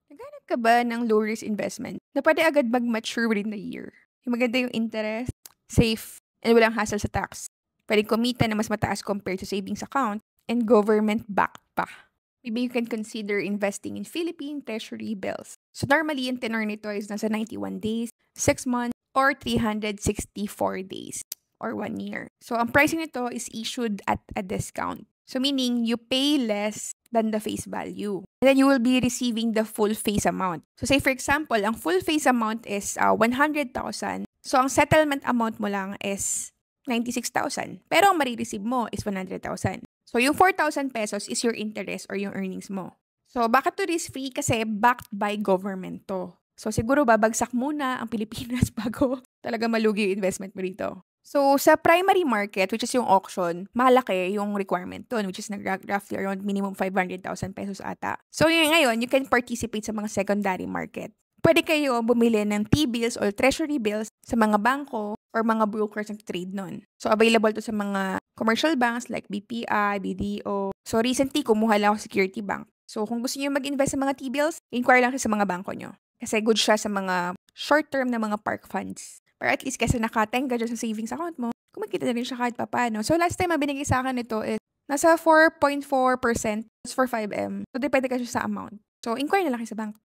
Naghahanap ka ba ng low-risk investment na pwede agad mag-mature within the year? Yung maganda yung interest, safe, and walang hassle sa tax. Pwedeng kumita na mas mataas compared sa savings account, and government-backed pa. Maybe you can consider investing in Philippine Treasury bills. So normally, yung tenor nito is nasa 91 days, 6 months, or 364 days, or 1 year. So ang pricing nito is issued at a discount. So meaning, you pay less than the face value. And then you will be receiving the full face amount. So say for example, ang full face amount is 100,000. So ang settlement amount mo lang is 96,000. Pero ang marireceive mo is 100,000. So yung 4,000 pesos is your interest or yung earnings mo. So bakit to risk-free? Kasi backed by government to. So siguro babagsak muna ang Pilipinas bago talaga malugi yung investment mo dito. So, sa primary market, which is yung auction, malaki yung requirement doon, which is roughly around minimum 500,000 pesos ata. So, yun, ngayon, you can participate sa mga secondary market. Pwede kayo bumili ng T-bills or treasury bills sa mga bangko or mga brokers na trade nun. So, available to sa mga commercial banks like BPI, BDO. So, recently, kumuha lang ako sa Security Bank. So, kung gusto niyo mag-invest sa mga T-bills, inquire lang sa mga bangko nyo. Kasi good siya sa mga short-term na mga park funds. Pero at least kasi nakatenga dyan sa savings account mo, kumikita na rin siya kahit papano. So last time, binigay sa akin nito is nasa 4.4% for 5M. So depende kasi sa amount. So inquire na lang kayo sa bank.